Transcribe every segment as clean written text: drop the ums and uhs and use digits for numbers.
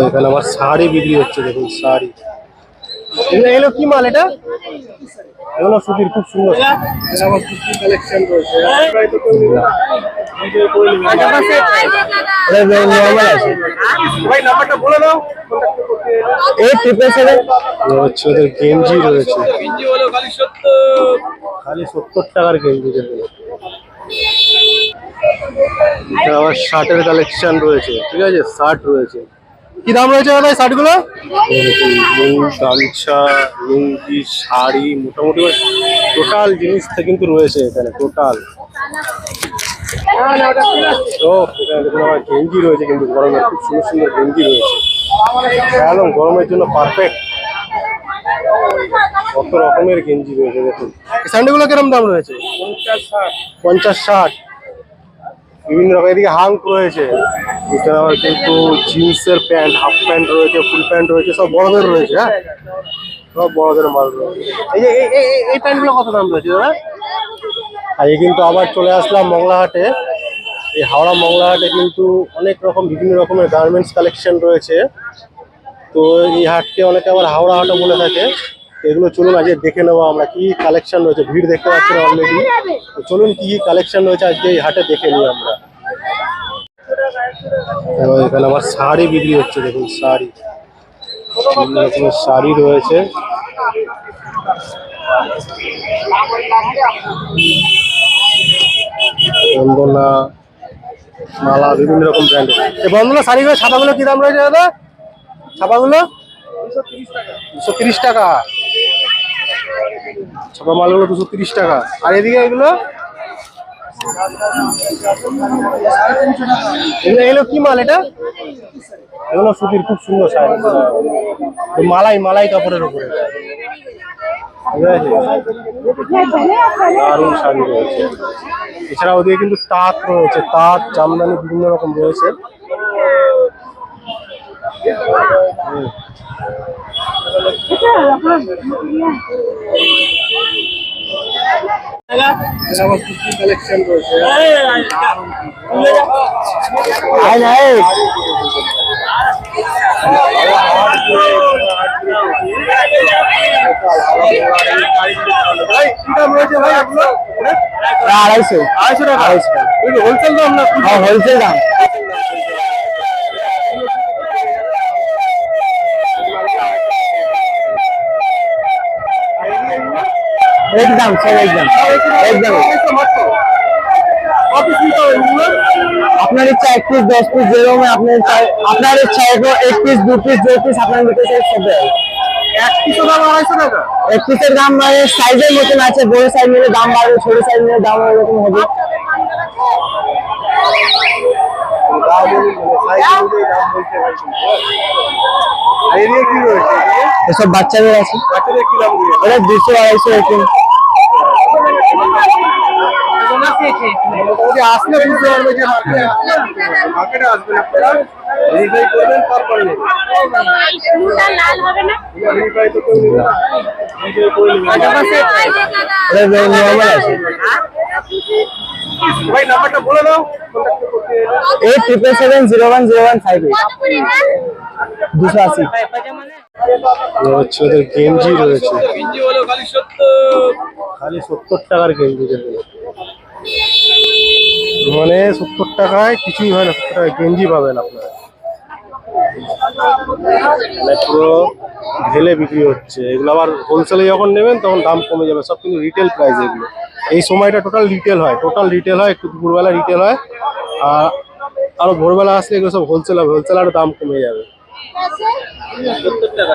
এখানে আমার শাড়ি বিক্রি হচ্ছে, দেখুন শাড়ি। এগুলো কি মাল এটা? এগুলো সুতির, খুব সুন্দর কালেকশন রয়েছে। নাম্বারটা বলে দাও। হচ্ছে ওদের গেঞ্জি রয়েছে, খালি 70 টাকার গেঞ্জি। দেখুন আবার শার্টের কালেকশন রয়েছে, ঠিক আছে, শার্ট রয়েছে। কি দাম রয়েছে দাদা শার্ট গুলো? গামছা, লুঙ্গি, শাড়ি, মোটামুটি টোটাল জিনিস কিন্তু রয়েছে এখানে, টোটাল। ও এখানে দেখুন আমার গেঞ্জি রয়েছে, কিন্তু গরমের খুব সুন্দর সুন্দর গেঞ্জি রয়েছে, একদম গরমের জন্য পারফেক্ট। কত রকমের গেঞ্জি রয়েছে দেখুন। স্যান্ডেল গুলো কিরকম দাম রয়েছে? 50-60 বিভিন্ন রকম। এদিকে হাঙ্ক রয়েছে, এটা আবার কিন্তু জিন্সের প্যান্ট, হাফ প্যান্ট রয়েছে, ফুল প্যান্ট রয়েছে, সব বড়দের রয়েছে। হ্যাঁ, সব বড়দের মাল রয়েছে। এই যে এই প্যান্টগুলো কত দাম রয়েছে দাদা? আর এই কিন্তু আবার চলে আসলাম মংলাহাটে। এই হাওড়া মংলাহাটে কিন্তু অনেক রকম বিভিন্ন রকমের গার্মেন্টস কালেকশন রয়েছে। তো এই হাটকে অনেকে আবার হাওড়া হাটও বলে থাকে। এগুলো চলুন আজকে দেখে নেবো আমরা কি কালেকশন রয়েছে। ভিড় দেখতে পাচ্ছেন অলরেডি, তো চলুন কি কি কালেকশন রয়েছে আজকে এই হাটে দেখে নিই আমরা। এখানে আমার শাড়ি বিক্রি হচ্ছে, দেখুন শাড়ি, বিভিন্ন রকমের শাড়ি রয়েছে। বন্দনা, মালা, বিভিন্ন রকম ব্র্যান্ডের। এই বন্দনা শাড়িগুলো, ছাপাগুলো কি দাম রয়েছে দাদা? ছাপাগুলো 230 টাকা, ছাপা মালগুলো 230 টাকা। আর এদিকে এগুলো এগুলো কি মাল এটা? এগুলো সুতির, খুব সুন্দর শাড়ি, মালাই মালাই কাপড়ের উপরে দারুণ শাড়ি রয়েছে। এছাড়া ওদিকে কিন্তু তাঁত রয়েছে, তাঁত, জামদানি বিভিন্ন রকম রয়েছে। কালেকশন রয়েছে। আড়াইশো টাকা, হোলসেল দাম না? হোলসেল দাম। একদম স্যার, একদম একদম। আপনার ইচ্ছা 1 পিস, 10 পিস, যেরকম আপনার ইচ্ছা, 1 পিস, 2 পিস, 2 পিস আপনার ভিতরে সব দেয়। 1 পিসের দাম 250 টাকা? 1 পিসের দাম মানে সাইজের মতন আছে, বড় সাইজ নিলে দাম বাড়বে, ছোট সাইজ নিলে দাম এরকম হবে। এসব বাচ্চাদের আছে, বাচ্চাদের কি দাম? 200-250 এরকম। আসলে বুঝতে পারবে যে মার্কেটে আসবেন আপনারা, ভেরিফাই করবেন, তারপরে ভাই নাম্বারটা বলে দাও। 8777010158 280। হচ্ছে ওদের গেঞ্জি রয়েছে, খালি 70 টাকার গেঞ্জি। দেখুন মানে 70 টাকায় কিছুই হয় না, 70 টাকায় গেঞ্জি পাবেন আপনারা। পুরো ঢেলে বিক্রি হচ্ছে এগুলো। আবার হোলসেলে যখন নেবেন তখন দাম কমে যাবে, সব কিন্তু রিটেল প্রাইস এগুলো। এই সময়টা টোটাল রিটেল হয়, একটু দুপুরবেলা রিটেল হয়, আর আরো ভোরবেলা আসলে এগুলো সব হোলসেল হবে, হোলসেল আরো দাম কমে যাবে। 70 টাকা,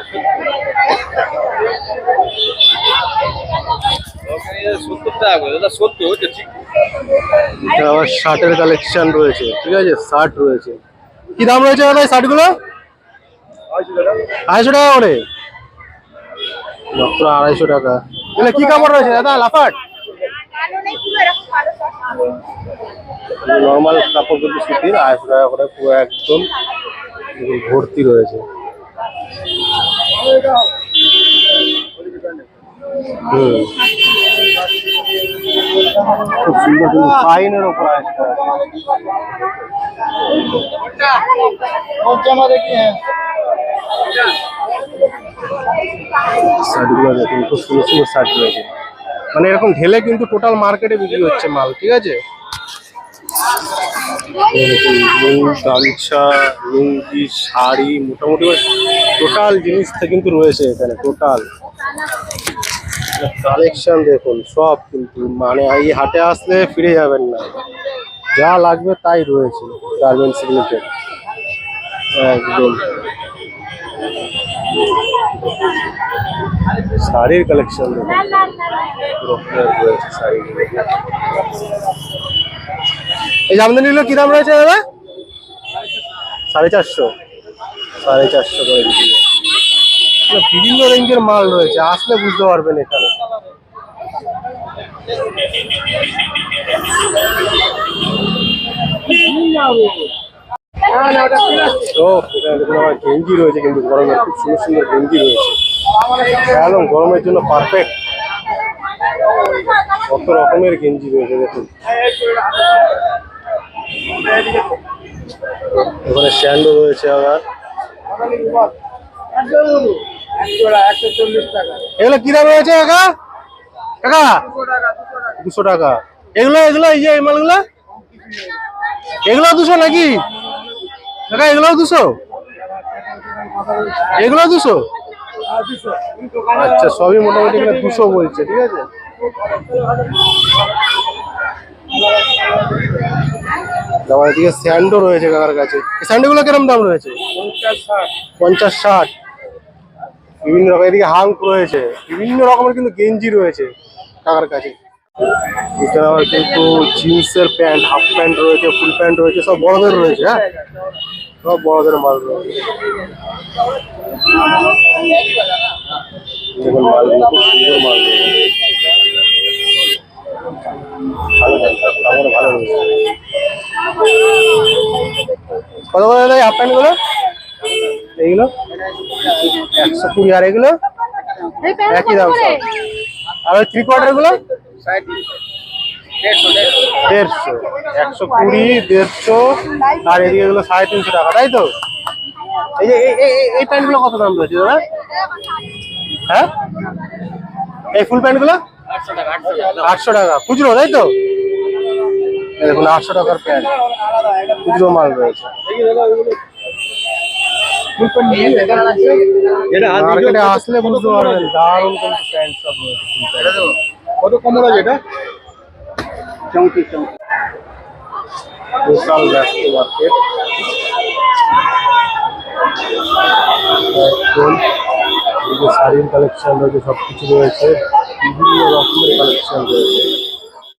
70 টাকা দাদা, 70 ঠিক। আবার শার্টের কালেকশন রয়েছে, ঠিক আছে, শার্ট রয়েছে। কি দাম রয়েছে দাদা এই শার্ট গুলো? 250 টাকা করে, মাত্র 250 টাকা। এগুলো কি কাপড় রয়েছে দাদা? লাফাট নর্মাল কাপড়, কিন্তু সুতির, 250 টাকা করে পুরো একদম ভর্তি রয়েছে। খুব সুন্দর, কিন্তু ফাইনের ওপর 250 টাকা। শার্টগুলো দেখুন, খুব সুন্দর সুন্দর শার্ট রয়েছে। মানে এরকম ঢেলে কিন্তু টোটাল মার্কেটে বিক্রি হচ্ছে মাল, ঠিক আছে। এরকম গামছা, লুঙ্গি, শাড়ি, মোটামুটি টোটাল জিনিস কিন্তু রয়েছে এখানে। টোটাল কালেকশন দেখুন সব, কিন্তু মানে এই হাটে আসলে ফিরে যাবেন না, যা লাগবে তাই রয়েছে গার্মেন্টস রিলেটেড একদম। শাড়ির কালেকশন দেখুন রয়েছে শাড়ি। এই জামদানিগুলো কি দাম রয়েছে দাদা? 450, 450 করে বিক্রি। বিভিন্ন রেঞ্জের মাল রয়েছে, আসলে বুঝতে পারবেন এখানে। ও এখানে দেখুন আমার গেঞ্জি রয়েছে, কিন্তু গরমে খুব সুন্দর সুন্দর গেঞ্জি রয়েছে, একদম গরমের জন্য পারফেক্ট। কত রকমের গেঞ্জি রয়েছে দেখুন। এখানে স্ট্যান্ডও রয়েছে আবার। এগুলো কি দাম রয়েছে কাকা? কাকা 200 টাকা। এগুলো এগুলো এই যে এই মালগুলো, এগুলো 200 নাকি কাকা? এগুলো 200, এগুলো 200। আচ্ছা, সবই মোটামুটি এখানে 200 বলছে, ঠিক আছে। আমার এদিকে স্যান্ডও রয়েছে কাকার কাছে। এই স্যান্ডগুলো কিরকম দাম রয়েছে? 50, 60। বিভিন্ন রকম, এদিকে হাঙ্ক রয়েছে, বিভিন্ন রকমের কিন্তু গেঞ্জি রয়েছে কাকার কাছে। এটা আবার কিন্তু জিন্সের প্যান্ট, হাফ প্যান্ট রয়েছে, ফুল প্যান্ট রয়েছে, সব বড়দের রয়েছে। হ্যাঁ, সব বড়দের মাল রয়েছে। দেখুন মালগুলো খুব সুন্দর মাল রয়েছে, ভালো ভালো রয়েছে। কত করে দেয় হাফ প্যান্ট গুলো? এইগুলো 120। আর এগুলো একই দাম সব। আর ওই 3/4 গুলো 150, 120, 150। আর এদিকে এগুলো 350 টাকা, তাই তো? এই যে এই প্যান্ট গুলো কত দাম রয়েছে দাদা? হ্যাঁ, এই ফুল প্যান্ট গুলো 800 টাকা খুচরো, তাই তো? দেখুন 800 টাকার প্যান্ট, খুচরো মাল রয়েছে। মার্কেটে আসলে বুঝতে পারবেন, দারুণ কিন্তু প্যান্ট সব রয়েছে। কত কম রয়েছে এটা? 34। বিশাল ব্যস্ত মার্কেট। শাড়ির কালেকশন রয়েছে, সবকিছু রয়েছে, বিভিন্ন রকমের কালেকশন রয়েছে।